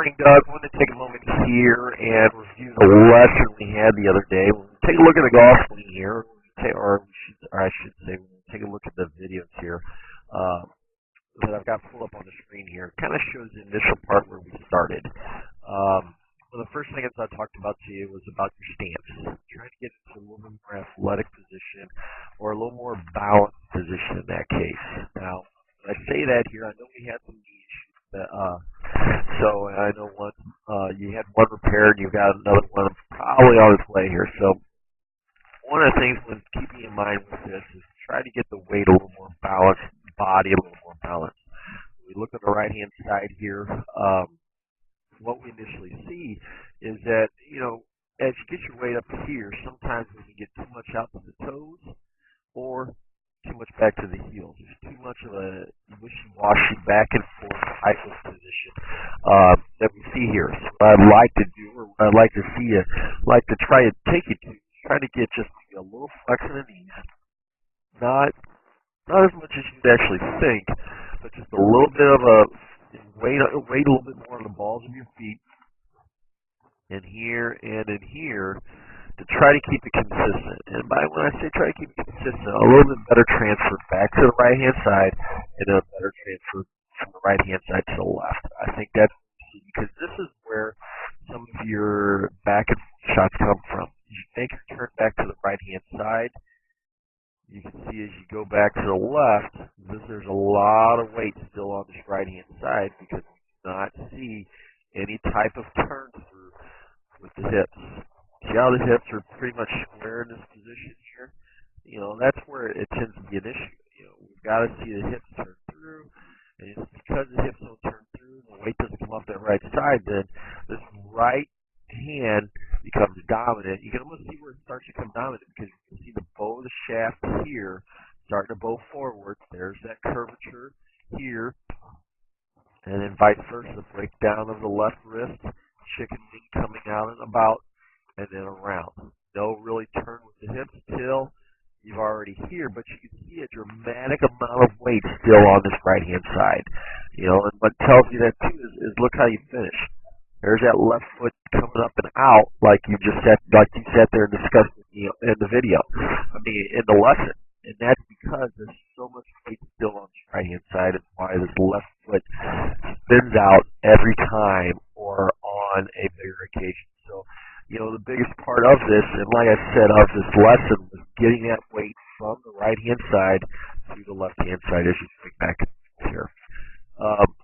morning, Doug. I want to take a moment here and review the lesson we had the other day. We'll take a look at the golf swing here, or I should say, we'll take a look at the videos here that I've got pulled up on the screen here. It kind of shows the initial part where we started. Well, the first thing I talked about to you was about your stance. Trying to get into a little bit more athletic position or a little more balanced position in that case. Now, when I say that here, I know we had some knee issues. So I know you had one repaired, you've got another one probably on its way here. So one of the things when keeping in mind with this is try to get the weight a little more balanced, body a little more balanced. We look at the right hand side here. What we initially see is that, as you get your weight up here, sometimes we can get too much out to the toes or too much back to the heels. There's too much of a wishy-washy back and forth type of position that we see here. So what I'd like to do, or what I'd like to see you, like to try and take you to, try to get just a little flex in the knees, not as much as you'd actually think, but just a little bit of a weight a little bit more on the balls of your feet, in here and in here, to try to keep it consistent. And when I say try to keep it consistent, a little bit better transfer back to the right hand side and a better transfer from the right hand side to the left. I think that's key because this is where some of your back and forth shots come from. As you make your turn back to the right hand side, you can see as you go back to the left, there's a lot of weight still on this right hand side because we do not see any type of turn through with the hips. See how the hips are pretty much square in this position here? That's where it tends to be an issue. We've got to see the hips turn through, and it's because the hips don't turn through, the weight doesn't come off that right side, then this right hand becomes dominant. You can almost see where it starts to come dominant because you can see the bow of the shaft here starting to bow forward. There's that curvature here, and then vice versa, the breakdown of the left wrist, chicken wing coming out and about, and then around. No really turn with the hips till you've already here, but you can see a dramatic amount of weight still on this right hand side. And what tells you that too is look how you finish. There's that left foot coming up and out like you sat there and discussed in the video. In the lesson. And that's because there's so much weight still on this right hand side, and why this left foot spins out every time or on a bigger occasion. So the biggest part of this, and like I said, of this lesson was getting that weight from the right-hand side to the left-hand side as you swing back here.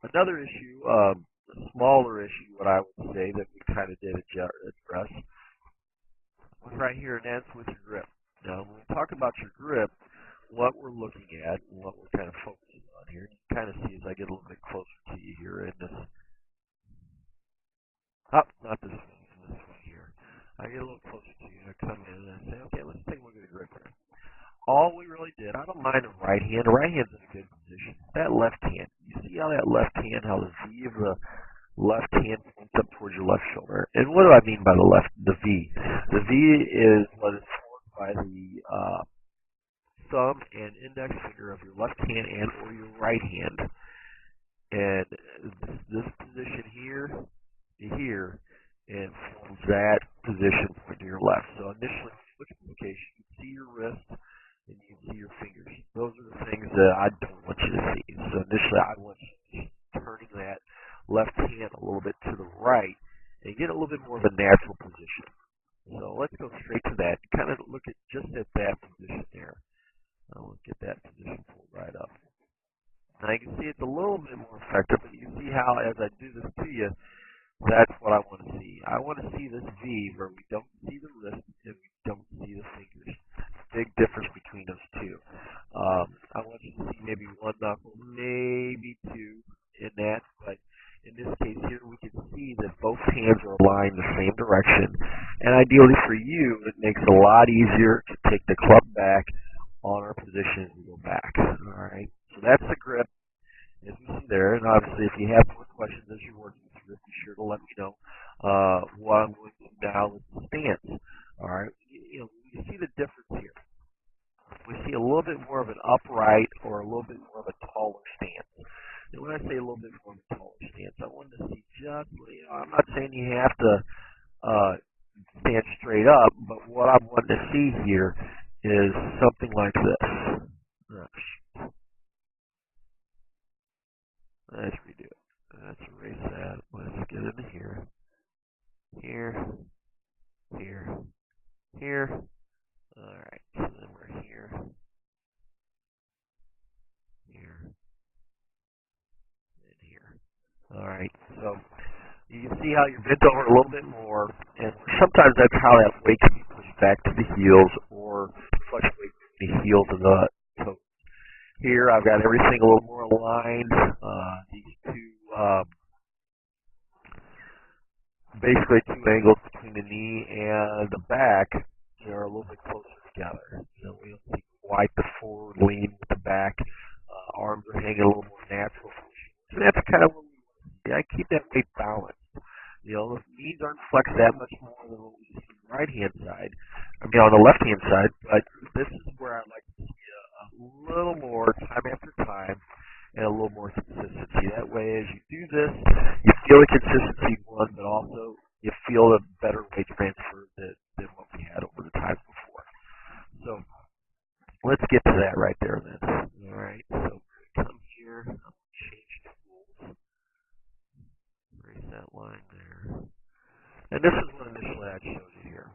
Another issue, a smaller issue, what I would say, that we kind of did address was right here, and that's with your grip. Now, when we talk about your grip, what we're looking at and what we're kind of focusing on here, you can kind of see as I get a little bit closer to you here in this, not this one. I get a little closer to you, I come in and I say, okay, let's take a look at the grip here. All we really did, I don't mind the right hand. The right hand's in a good position. That left hand, you see how that left hand, how the V of the left hand points up towards your left shoulder. And what do I mean by the V? The V is what is formed by the thumb and index finger of your left hand and or your right hand. And this position here to here, and forms that position point to your left. So initially, when you look at the location, you can see your wrist and you can see your fingers. Those are the things that I don't want you to see. So initially, I want you to be turning that left hand a little bit to the right and get a little bit more of a natural position. So let's go straight to that. Kind of look at just at that position there. I'll get that position pulled right up. Now you can see it's a little bit more effective, but you can see how as I do this to you, that's what I want to see. I want to see this V where we don't see the wrist and we don't see the fingers. Big difference between those two. I want you to see maybe one knuckle, maybe two in that, but in this case here we can see that both hands are aligned the same direction. And ideally for you, it makes it a lot easier to take the club back on our position as we go back. Alright, so that's the grip as we see there. And obviously if you have more questions as you're working through it, be sure to let me know what I'm going to do now with the stance. Alright, you see the difference here. We see a little bit more of an upright or a little bit more of a taller stance. And when I say a little bit more of a taller stance, I want to see just, not saying you have to stand straight up, but what I'm wanting to see here is something like this. Let's redo it. Let's erase that. Let's get into here. Here. Here. Here. Alright, so then we're here. Here. And here. Alright, so you can see how you're bent over a little bit more, and sometimes that's how that weight can be pushed back to the heels or fluctuate between the heels and the toes. Here I've got everything a little more aligned. These two, basically two angles between the knee and the back are a little bit closer together. You know, we don't see quite the forward lean with the back. Arms are hanging a little more natural. So that's kind of what I keep that weight balanced. You know, the knees aren't flexed that much more than what we see on the right hand side. I mean, on the left hand side, but this is where I like to see a little more time after time and a little more consistency. That way, as you do this, you feel the consistency, one, but also you feel a better weight transfer than what we had over the time before. So let's get to that right there then. All right, so come here, change tools, erase that line there. And this is what initially I showed you here.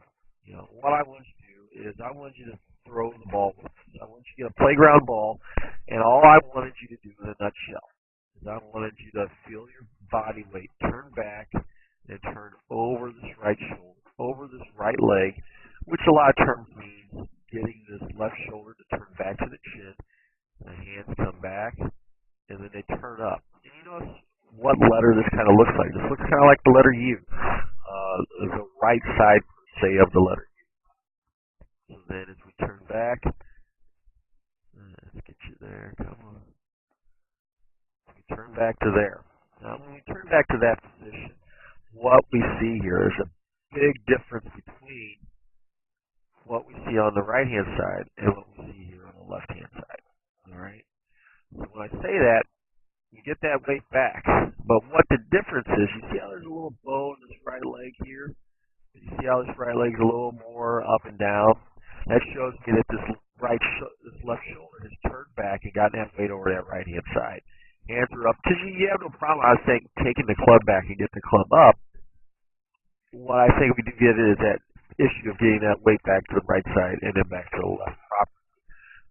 You know, what I want you to do is I want you to throw the ball with us. I want you to get a playground ball, and all I wanted you to do in a nutshell is I wanted you to feel your body weight turn back and turn over this right shoulder, over this right leg, which a lot of terms means getting this left shoulder to turn back to the chin. The hands come back, and then they turn up. And you notice what letter this kind of looks like. This looks kind of like the letter U, the right side, say, of the letter U. So then as we turn back, let's get you there, come on. We turn back to there. Now when we turn back to that position, what we see here is a big difference between what we see on the right hand side and what we see here on the left hand side. Alright? So when I say that, you get that weight back. But what the difference is, you see how there's a little bow in this right leg here? You see how this right leg is a little more up and down? That shows me that this left shoulder has turned back and gotten that weight over that right hand side. Hands are up. Because you have no problem, I was saying, taking the club back and getting the club up. What I think we do get is that issue of getting that weight back to the right side and then back to the left properly.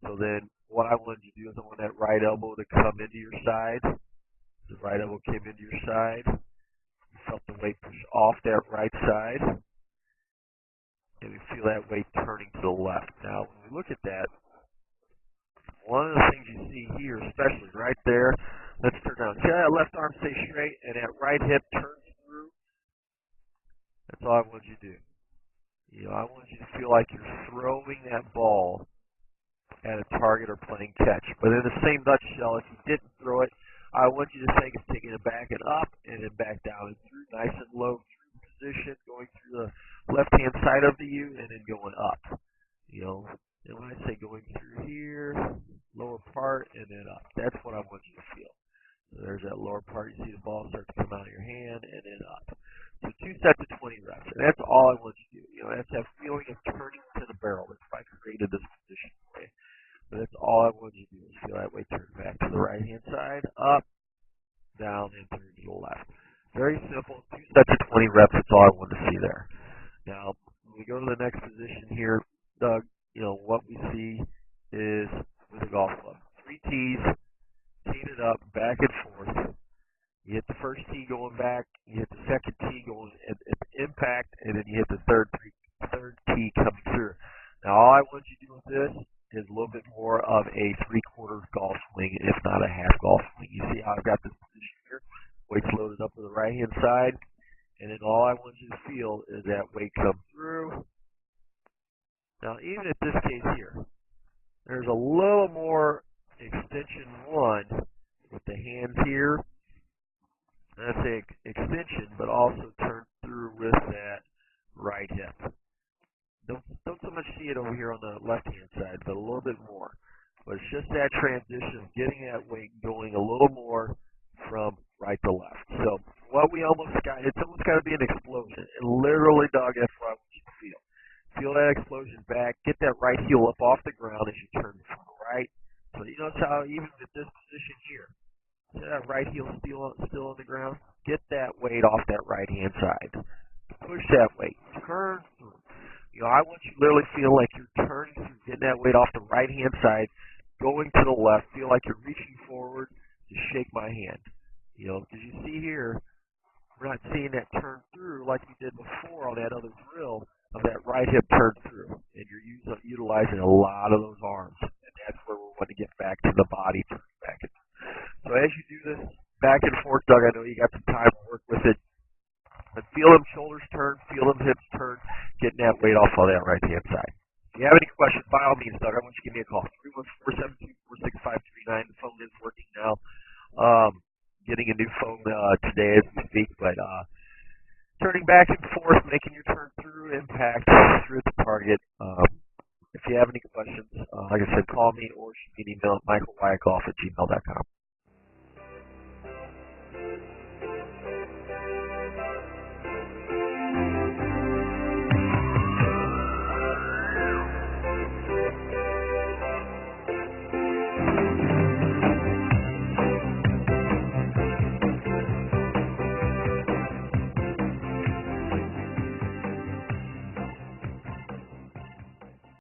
So then what I wanted you to do is I want that right elbow to come into your side. The right elbow came into your side. You felt the weight push off that right side. And we feel that weight turning to the left. Now, when we look at that, one of the things you see here, especially right there, let's turn down. See how that left arm stays straight and that right hip turns through? That's all I want you to do. You know, I want you to feel like you're throwing that ball at a target or playing catch. But in the same nutshell, if you didn't throw it, I want you to think of taking it back and up and then back down and through, nice and low through position, going through the left-hand side of the U and then going up. You know, and when I say going through here, lower part and then up, that's what I want you to feel. So there's that lower part. You see the ball start to come out of your hand and then up. So 2 sets of 20 reps, and that's all I want you to do. You know, that's that feeling of turning to the barrel. That's why I created this position for you. But that's all I want you to do is feel that way turn back to the right-hand side, up, down, and through to the left. Very simple. 2 sets of 20 reps. That's all I want to see there. Now, when we go to the next position here, Doug, you know, what we see is with a golf club. 3 tees, teeing it up, back and forth. You hit the first tee going back, you hit the second tee going at the impact, and then you hit the third tee coming through. Now, all I want you to do with this is a little bit more of a 3/4 golf swing, if not a half golf swing. You see how I've got this position here? Weight's loaded up to the right-hand side, and then all I want you to feel is that weight come through. Now, even at this case here, there's a little more extension one with the hands here. And I say extension, but also turn through with that right hip. Don't so much see it over here on the left-hand side, but a little bit more. But it's just that transition of getting that weight going a little more from right to left. So what what we almost got, it's almost got to be an explosion. And literally, dog, that's what I want you to feel. Feel that explosion back. Get that right heel up off the ground as you turn through, right? So you notice how even at this position here, see that right heel still on the ground? Get that weight off that right-hand side. Push that weight. Turn through. I want you to literally feel like you're turning through, getting that weight off the right-hand side, going to the left. Feel like you're reaching forward to shake my hand. Because you see here, we're not seeing that turn through like we did before on that other drill of that right hip turn through. And you're utilizing a lot of those arms. And that's where we want to get back to the body turn back. So as you do this back and forth, Doug, I know you got some time to work with it. But feel them shoulders turn, feel them hips turn, getting that weight off of that right-hand side. If you have any questions, by all means, Doug, I want you to give me a call. 314-724-6539. The phone is working now. Getting a new phone today as we speak, but turning back and forth, making your turn through impact, through the target. If you have any questions, like I said, call me or shoot me an email at michaelwyattgolf@gmail.com.